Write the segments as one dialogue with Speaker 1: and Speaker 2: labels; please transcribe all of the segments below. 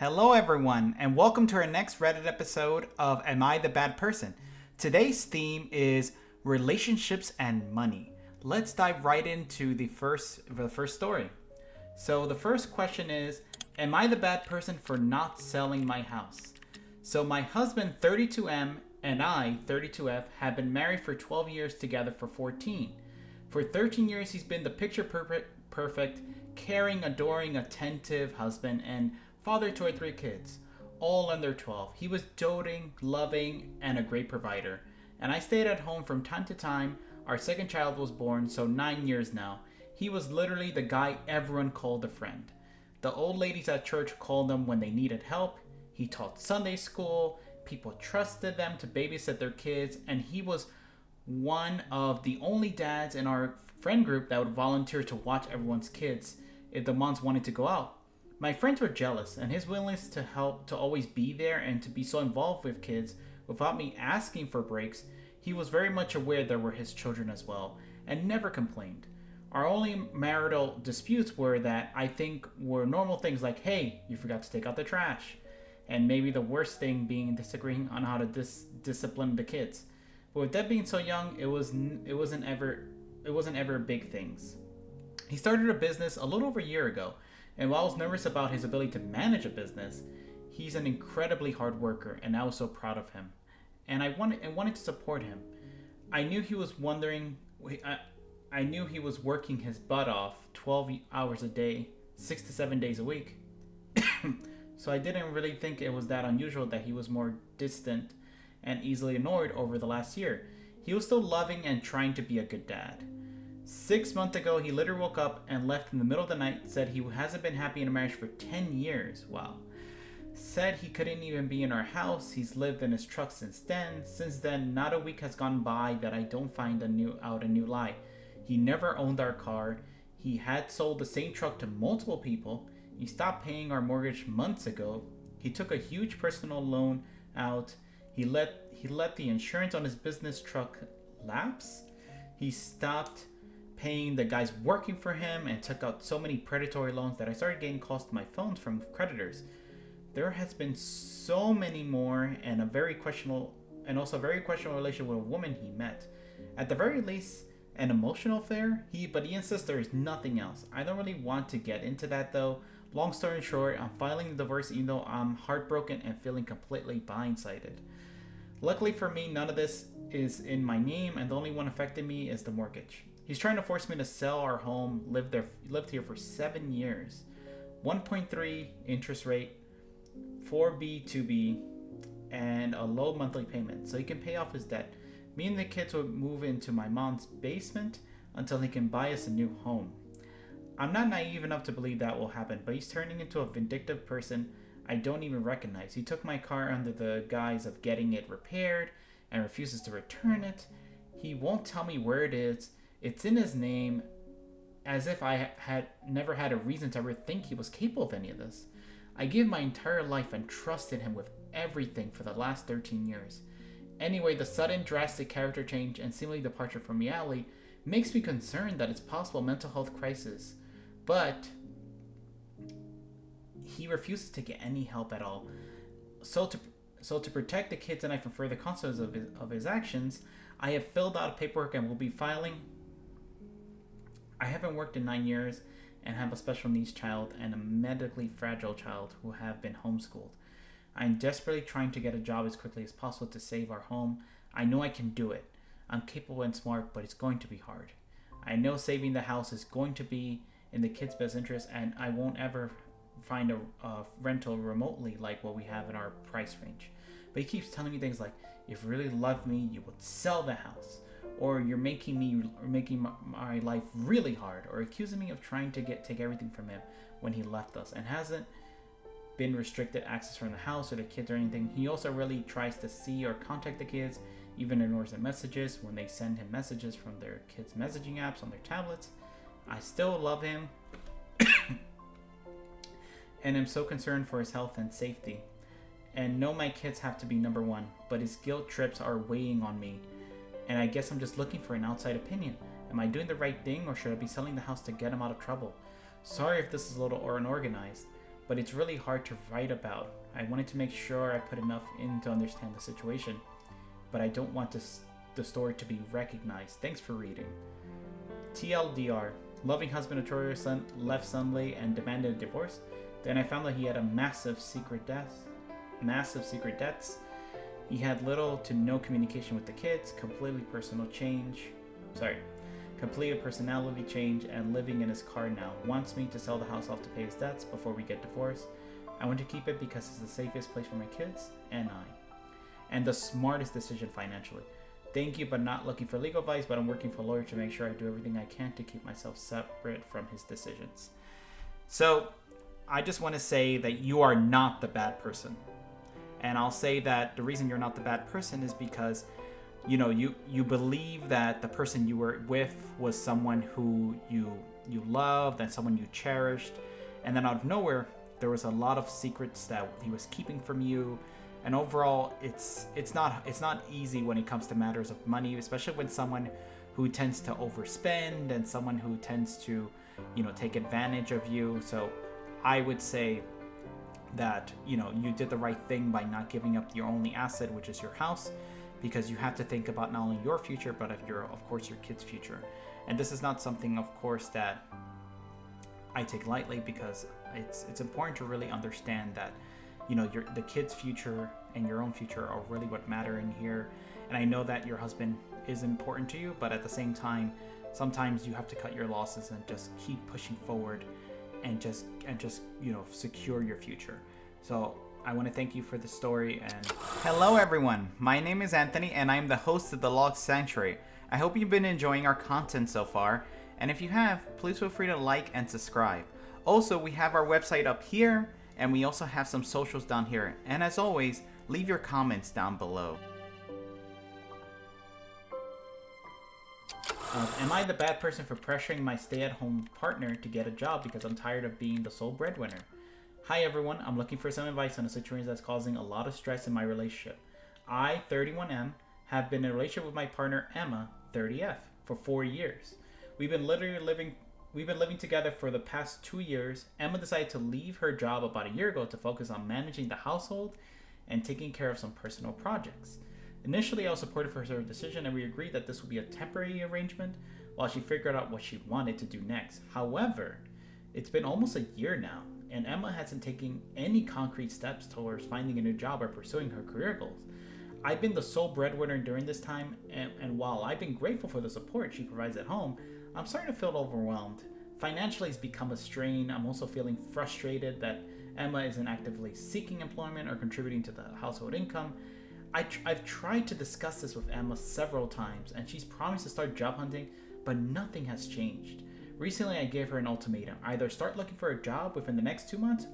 Speaker 1: Hello, everyone, and welcome to our next Reddit episode of Am I the Bad Person? Today's theme is relationships and money. Let's dive right into the first story. So the first question is, am I the bad person for not selling my house? So my husband 32M and I 32F have been married for 12 years, together for 14. For 13 years he's been the picture perfect, caring, adoring, attentive husband and father to our 3 kids, all under 12. He was doting, loving, and a great provider. And I stayed at home from time to time. Our second child was born, so 9 years now. He was literally the guy everyone called a friend. The old ladies at church called him when they needed help. He taught Sunday school. People trusted them to babysit their kids. And he was one of the only dads in our friend group that would volunteer to watch everyone's kids if the moms wanted to go out. My friends were jealous, and his willingness to help, to always be there, and to be so involved with kids without me asking for breaks. He was very much aware there were his children as well, and never complained. Our only marital disputes were that I think were normal things like, hey, you forgot to take out the trash. And maybe the worst thing being disagreeing on how to discipline the kids. But with Deb being so young, it wasn't ever big things. He started a business a little over a year ago, and while I was nervous about his ability to manage a business, he's an incredibly hard worker, and I was so proud of him. And I wanted to support him. I knew he was working his butt off 12 hours a day, 6 to 7 days a week. So I didn't really think it was that unusual that he was more distant and easily annoyed over the last year. He was still loving and trying to be a good dad. 6 months ago, he literally woke up and left in the middle of the night, said he hasn't been happy in a marriage for 10 years. Wow. Said he couldn't even be in our house. He's lived in his truck since then. Since then, not a week has gone by that I don't find a new lie. He never owned our car. He had sold the same truck to multiple people. He stopped paying our mortgage months ago. He took a huge personal loan out. He let the insurance on his business truck lapse. He stopped paying the guys working for him and took out so many predatory loans that I started getting calls to my phones from creditors. There has been so many more, and a very questionable relationship with a woman he met. At the very least, an emotional affair. But he insists there is nothing else. I don't really want to get into that though. Long story short, I'm filing the divorce even though I'm heartbroken and feeling completely blindsided. Luckily for me, none of this is in my name, and the only one affecting me is the mortgage. He's trying to force me to sell our home, lived here for 7 years. 1.3 interest rate, 4B, 2B, and a low monthly payment, so he can pay off his debt. Me and the kids would move into my mom's basement until he can buy us a new home. I'm not naive enough to believe that will happen, but he's turning into a vindictive person I don't even recognize. He took my car under the guise of getting it repaired and refuses to return it. He won't tell me where it is. It's in his name, as if I had never had a reason to ever think he was capable of any of this. I gave my entire life and trusted him with everything for the last 13 years. Anyway, the sudden drastic character change and seemingly departure from reality makes me concerned that it's possible mental health crisis. But he refuses to get any help at all. So to protect the kids and I from further consequences of his actions, I have filled out paperwork and will be filing. I haven't worked in 9 years and have a special needs child and a medically fragile child who have been homeschooled. I'm desperately trying to get a job as quickly as possible to save our home. I know I can do it. I'm capable and smart, but it's going to be hard. I know saving the house is going to be in the kids' best interest, and I won't ever find a rental remotely like what we have in our price range. But he keeps telling me things like, if you really loved me, you would sell the house. Or you're making my life really hard, or accusing me of trying to take everything from him when he left us and hasn't been restricted access from the house or the kids or anything. He also really tries to see or contact the kids, even ignores their messages when they send him messages from their kids' messaging apps on their tablets. I still love him and am so concerned for his health and safety, and know my kids have to be number one, but his guilt trips are weighing on me. And I guess I'm just looking for an outside opinion. Am I doing the right thing, or should I be selling the house to get him out of trouble? Sorry if this is a little unorganized, but it's really hard to write about. I wanted to make sure I put enough in to understand the situation, but I don't want the story to be recognized. Thanks for reading. TLDR. Loving husband of Troyer son left suddenly and demanded a divorce. Then I found that he had a massive secret debts. He had little to no communication with the kids, completed personality change, and living in his car now. Wants me to sell the house off to pay his debts before we get divorced. I want to keep it because it's the safest place for my kids and the smartest decision financially. Thank you, but not looking for legal advice, but I'm working for a lawyer to make sure I do everything I can to keep myself separate from his decisions. So, I just want to say that you are not the bad person. And I'll say that the reason you're not the bad person is because, you believe that the person you were with was someone who you loved and someone you cherished. And then out of nowhere, there was a lot of secrets that he was keeping from you. And overall, it's not easy when it comes to matters of money, especially when someone who tends to overspend and someone who tends to, take advantage of you. So I would say that, you did the right thing by not giving up your only asset, which is your house, because you have to think about not only your future, but of course, your kids' future. And this is not something, of course, that I take lightly, because it's important to really understand that, the kids' future and your own future are really what matter in here. And I know that your husband is important to you, but at the same time, sometimes you have to cut your losses and just keep pushing forward and just secure your future. So I want to thank you for the story. And hello everyone, my name is Anthony and I'm the host of TheLostSanctuary. I hope you've been enjoying our content so far, and if you have, please feel free to like and subscribe. Also, we have our website up here, and we also have some socials down here. And as always, leave your comments down below. Am I the bad person for pressuring my stay-at-home partner to get a job because I'm tired of being the sole breadwinner? Hi everyone, I'm looking for some advice on a situation that's causing a lot of stress in my relationship. I, 31M, have been in a relationship with my partner Emma, 30F, for 4 years. We've been living together for the past 2 years. Emma decided to leave her job about a year ago to focus on managing the household and taking care of some personal projects. Initially, I was supportive for her decision, and we agreed that this would be a temporary arrangement while she figured out what she wanted to do next. However, it's been almost a year now, and Emma hasn't taken any concrete steps towards finding a new job or pursuing her career goals. I've been the sole breadwinner during this time, and while I've been grateful for the support she provides at home, I'm starting to feel overwhelmed. Financially, it's become a strain. I'm also feeling frustrated that Emma isn't actively seeking employment or contributing to the household income. I've tried to discuss this with Emma several times, and she's promised to start job hunting, but nothing has changed. Recently, I gave her an ultimatum: either start looking for a job within the next 2 months,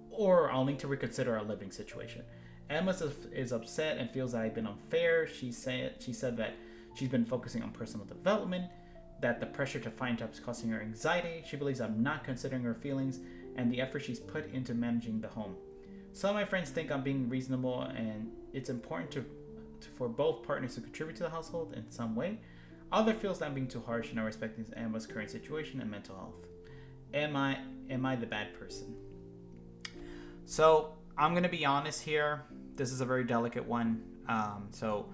Speaker 1: or I'll need to reconsider our living situation. Emma is upset and feels that I've been unfair. She said that she's been focusing on personal development, that the pressure to find jobs is causing her anxiety. She believes I'm not considering her feelings and the effort she's put into managing the home. Some of my friends think I'm being reasonable, and it's important for both partners to contribute to the household in some way. Others feels that I'm being too harsh and not respecting Emma's current situation and mental health. Am I the bad person? So I'm gonna be honest here. This is a very delicate one. So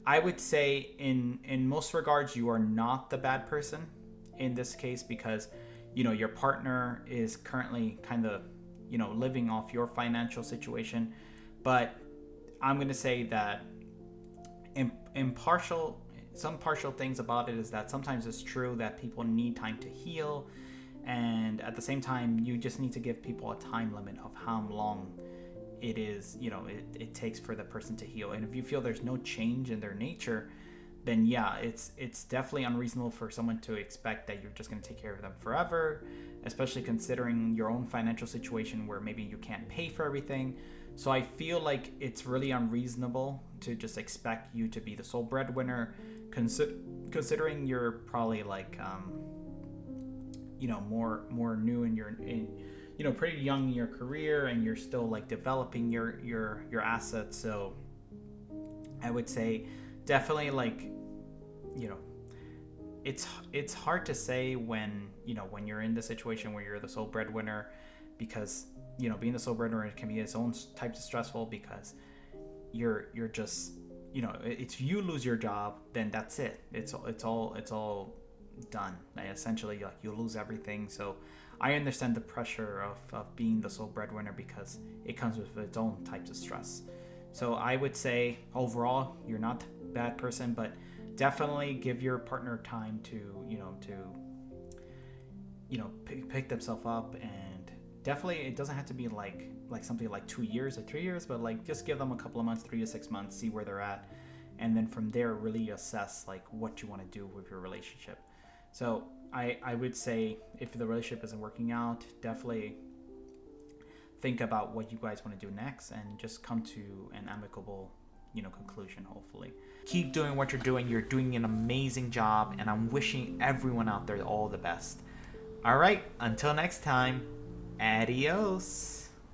Speaker 1: I would say in most regards, you are not the bad person in this case, because your partner is currently kind of living off your financial situation. But I'm going to say that some partial things about it is that sometimes it's true that people need time to heal, and at the same time you just need to give people a time limit of how long it is it takes for the person to heal. And if you feel there's no change in their nature, then yeah, it's definitely unreasonable for someone to expect that you're just going to take care of them forever, especially considering your own financial situation where maybe you can't pay for everything. So I feel like it's really unreasonable to just expect you to be the sole breadwinner, considering you're probably like more new in pretty young in your career, and you're still like developing your assets. So I would say definitely it's hard to say when you're in the situation where you're the sole breadwinner, because being the sole breadwinner can be its own types of stressful, because you're just, if you lose your job, then that's it. It's all done. Like, essentially, like, you lose everything. So I understand the pressure of being the sole breadwinner, because it comes with its own types of stress. So I would say overall, you're not a bad person, but definitely give your partner time to pick themselves up. And definitely, it doesn't have to be like something like 2 years or 3 years, but like just give them a couple of months, 3 to 6 months, see where they're at, and then from there really assess like what you want to do with your relationship. So I would say, if the relationship isn't working out, definitely think about what you guys want to do next, and just come to an amicable conclusion. Hopefully, keep doing what you're doing. You're doing an amazing job, and I'm wishing everyone out there all the best. All right, until next time, adios.